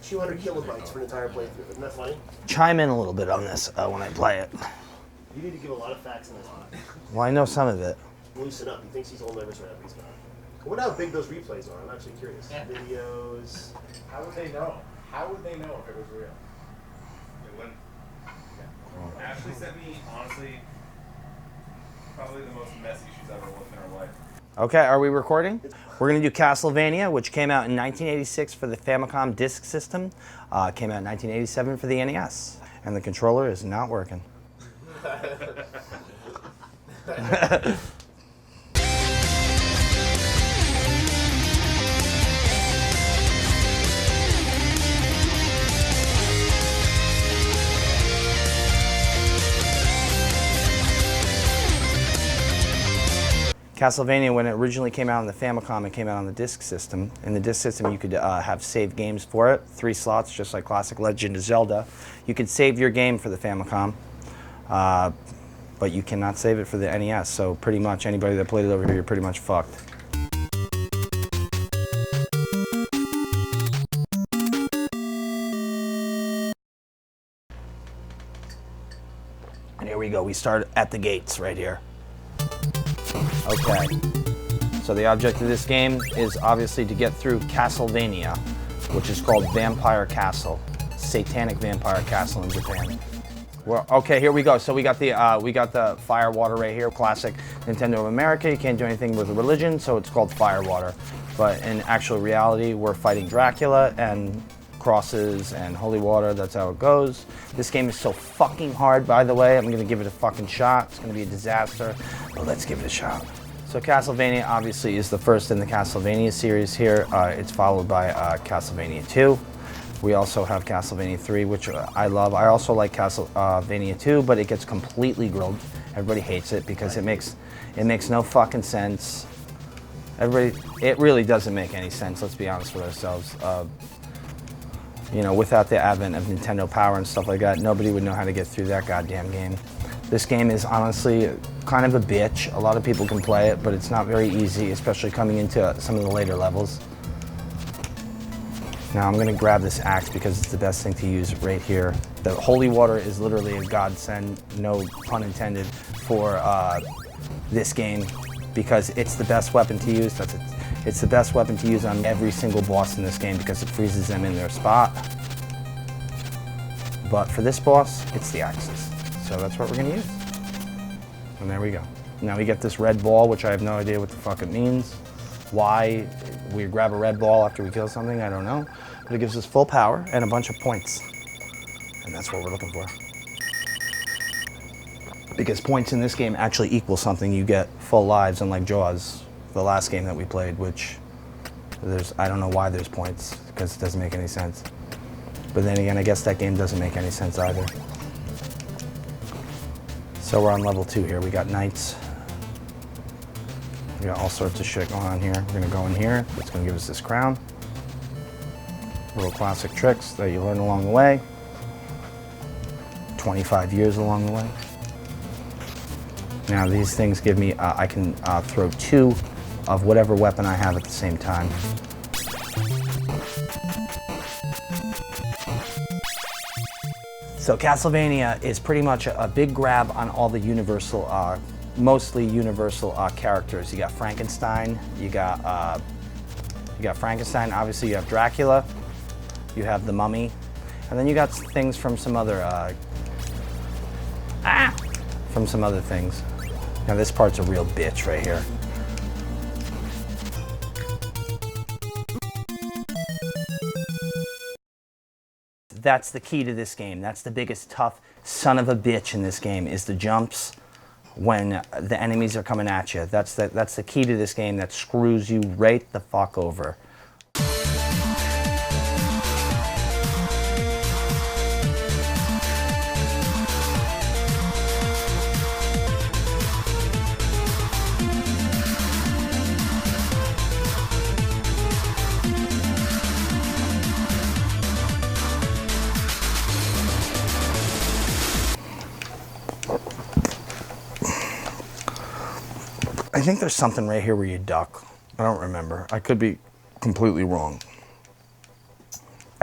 200 kilobytes for an entire playthrough. Isn't that funny? Chime in a little bit on this when I play it. You need to give a lot of facts in this one. Well, I know some of it. Loosen up. He thinks he's all nervous right now. He's not. I wonder how big those replays are. I'm actually curious. Yeah. Videos. How would they know? How would they know if it was real? It wouldn't. Yeah. Ashley sent me, honestly, probably the most messy she's ever looked in her life. Okay, are we recording? We're going to do Castlevania, which came out in 1986 for the Famicom Disk System. Came out in 1987 for the NES. And the controller is not working. Castlevania, when it originally came out on the Famicom, it came out on the disk system. In the disk system, you could have saved games for it, 3 slots, just like classic Legend of Zelda. You could save your game for the Famicom, but you cannot save it for the NES, so pretty much anybody that played it over here, you're pretty much fucked. And here we go, we start at the gates right here. Okay, so the object of this game is obviously to get through Castlevania, which is called Vampire Castle, Satanic Vampire Castle in Japan. Well, okay, here we go. So we got the fire water right here, classic Nintendo of America. You can't do anything with religion, so it's called fire water. But in actual reality, we're fighting Dracula and crosses and holy water. That's how it goes. This game is so fucking hard, by the way. I'm gonna give it a fucking shot. It's gonna be a disaster, but let's give it a shot. So Castlevania obviously is the first in the Castlevania series here. It's followed by Castlevania 2. We also have Castlevania 3, which I love. I also like Castlevania 2, but it gets completely grilled. Everybody hates it because it makes no fucking sense. It really doesn't make any sense, let's be honest with ourselves. You know, without the advent of Nintendo Power and stuff like that, nobody would know how to get through that goddamn game. This game is honestly kind of a bitch. A lot of people can play it, but it's not very easy, especially coming into some of the later levels. Now I'm gonna grab this axe because it's the best thing to use right here. The holy water is literally a godsend, no pun intended, for this game because it's the best weapon to use. It's the best weapon to use on every single boss in this game because it freezes them in their spot. But for this boss, it's the axes. So that's what we're gonna use. And there we go. Now we get this red ball, which I have no idea what the fuck it means. Why we grab a red ball after we kill something, I don't know. But it gives us full power and a bunch of points. And that's what we're looking for. Because points in this game actually equal something. You get full lives, unlike Jaws, the last game that we played, which I don't know why there's points, because it doesn't make any sense. But then again, I guess that game doesn't make any sense either. So we're on level 2 here. We got knights. We got all sorts of shit going on here. We're gonna go in here. It's gonna give us this crown. Little classic tricks that you learn along the way. 25 years along the way. Now these things give me, I can throw 2 of whatever weapon I have at the same time. So Castlevania is pretty much a big grab on all the universal, mostly universal characters. You got Frankenstein, you got Frankenstein, obviously you have Dracula, you have the Mummy, and then you got things from some other, from some other things. Now this part's a real bitch right here. That's the key to this game. That's the biggest tough son of a bitch in this game, is the jumps when the enemies are coming at you. That's the key to this game that screws you right the fuck over. I think there's something right here where you duck. I don't remember. I could be completely wrong.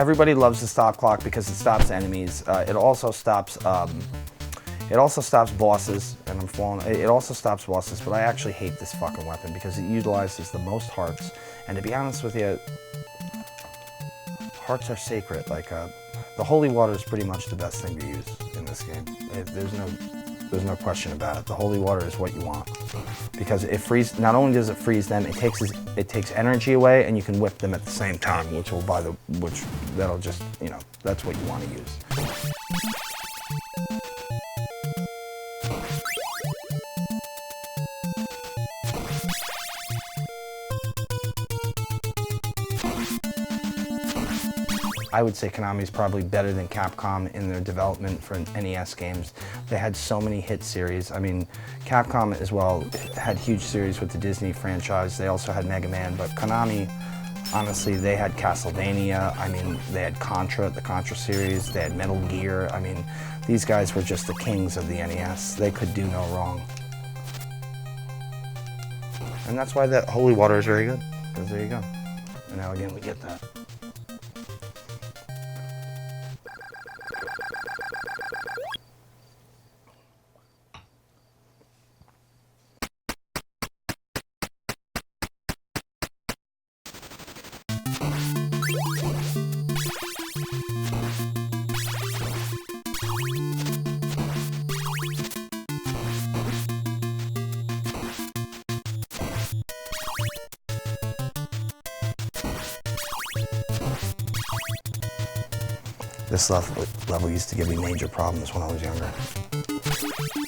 Everybody loves the stop clock because it stops enemies. It also stops bosses, and I'm falling. It also stops bosses, but I actually hate this fucking weapon because it utilizes the most hearts. And to be honest with you, hearts are sacred. Like the holy water is pretty much the best thing to use in this game. There's no question about it. The holy water is what you want because it frees. Not only does it freeze them, it takes energy away, and you can whip them at the same time, that'll just, you know, that's what you want to use. I would say Konami is probably better than Capcom in their development for NES games. They had so many hit series. I mean, Capcom as well had huge series with the Disney franchise. They also had Mega Man, but Konami, honestly, they had Castlevania. I mean, they had Contra, the Contra series. They had Metal Gear. I mean, these guys were just the kings of the NES. They could do no wrong. And that's why that holy water is very good, because there you go. And now again, we get that. This level used to give me major problems when I was younger.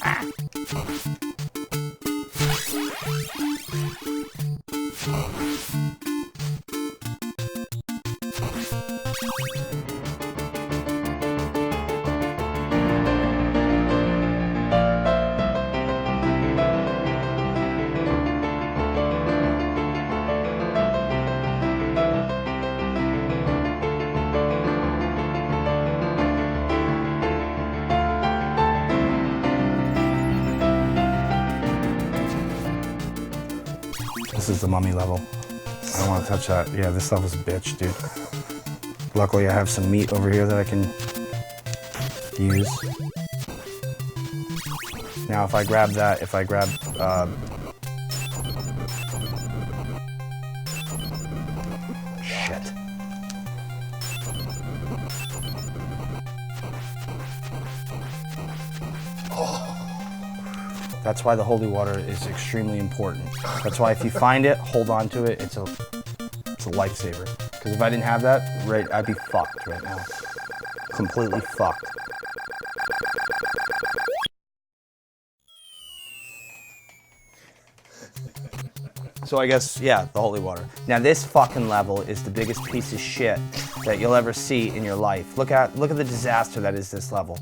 Ah. This is the mummy level. I don't want to touch that. Yeah, this level's a bitch, dude. Luckily, I have some meat over here that I can use. Now, if I grab that, shit. That's why the holy water is extremely important. That's why if you find it, hold on to it. It's a lifesaver. Because if I didn't have that, right, I'd be fucked right now. Completely fucked. So I guess, yeah, the holy water. Now this fucking level is the biggest piece of shit that you'll ever see in your life. Look at the disaster that is this level.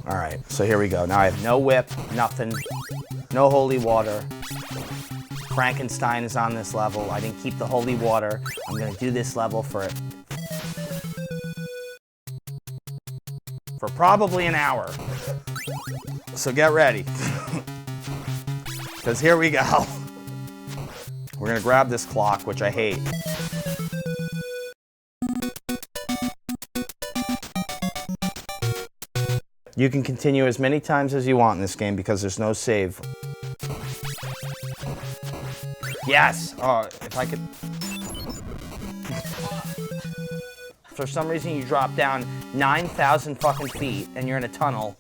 All right, so here we go. Now I have no whip, nothing, no holy water. Frankenstein is on this level. I didn't keep the holy water. I'm gonna do this level for probably an hour. So get ready, because here we go. We're gonna grab this clock, which I hate. You can continue as many times as you want in this game because there's no save. Yes! Oh, if I could... For some reason you drop down 9,000 fucking feet and you're in a tunnel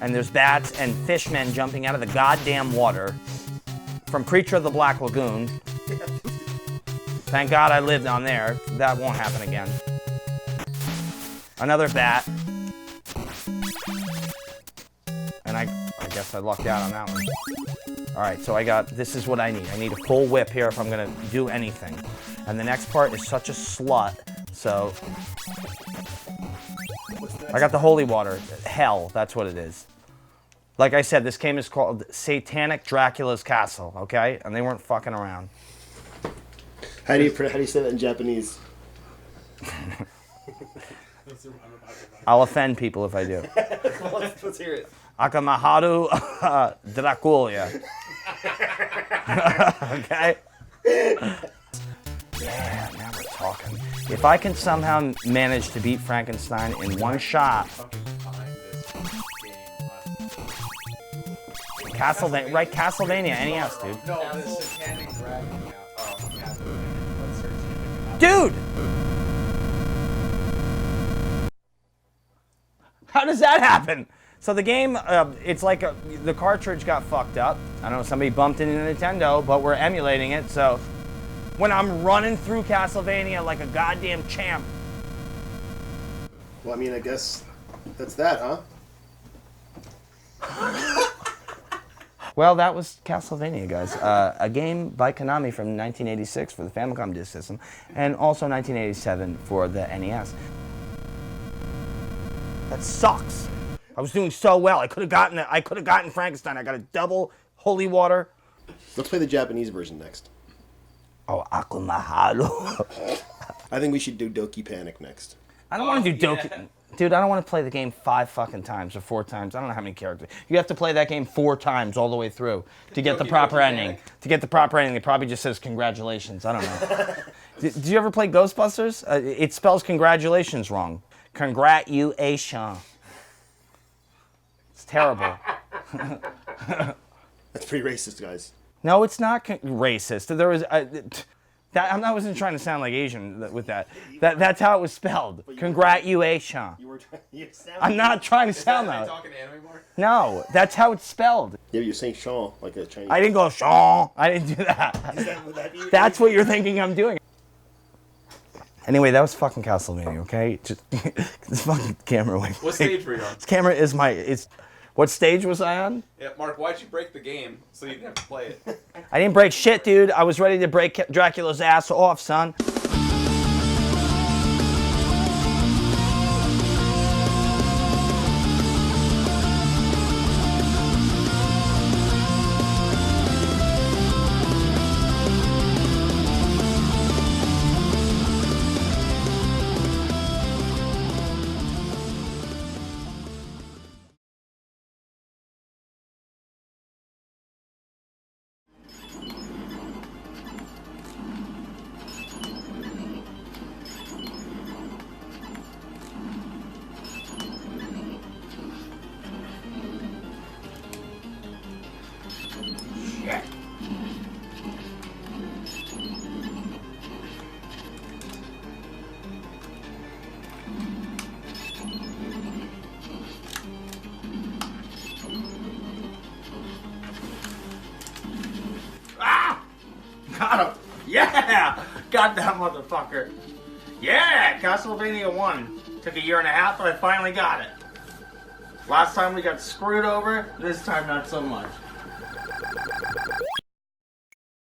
and there's bats and fishmen jumping out of the goddamn water from Creature of the Black Lagoon. Thank God I lived down there. That won't happen again. Another bat. And I guess I lucked out on that one. All right, so this is what I need. I need a full whip here if I'm gonna do anything. And the next part is such a slut, so. I got the holy water. Hell, that's what it is. Like I said, this game is called Satanic Dracula's Castle, okay? And they weren't fucking around. How do you say that in Japanese? I'll offend people if I do. Let's hear it. Akamaharu Dracula. Okay? Yeah, now we're talking. If I can somehow manage to beat Frankenstein in one shot, Castlevania, right? Castlevania, NES, dude. No, the Satanic Dragon. Castlevania. Let's search it. Dude! How does that happen? So the game, it's like the cartridge got fucked up. I don't know, somebody bumped into Nintendo, but we're emulating it, so when I'm running through Castlevania like a goddamn champ. Well, I mean, I guess that's that, huh? Well, that was Castlevania, guys. A game by Konami from 1986 for the Famicom Disk System, and also 1987 for the NES. That sucks. I was doing so well. I could have gotten Frankenstein. I got a double holy water. Let's play the Japanese version next. Oh, Akumahalo. I think we should do Doki Panic next. I don't want to do Doki. Dude, I don't want to play the game 5 fucking times or 4 times. I don't know how many characters. You have to play that game 4 times all the way through to get the proper ending. To get the proper ending, it probably just says congratulations. I don't know. Did you ever play Ghostbusters? It spells congratulations wrong. Congratulations. It's terrible. That's pretty racist, guys. No, it's not racist. There was I wasn't trying to sound like Asian with that. That's how it was spelled. Congratulations. I'm not trying to sound that. Are you talking anime more? No, that's how it's spelled. Yeah, you're saying Sean like a Chinese. I didn't go Sean. I didn't do that. That's what you're thinking I'm doing. Anyway, that was fucking Castlevania, okay? Just this fucking camera away. What stage were you on? This camera is what stage was I on? Yeah, Mark, why'd you break the game so you didn't have to play it? I didn't break shit, dude. I was ready to break Dracula's ass off, son. Got him! Yeah! Got that motherfucker. Yeah! Castlevania 1. Took a year and a half, but I finally got it. Last time we got screwed over, this time not so much.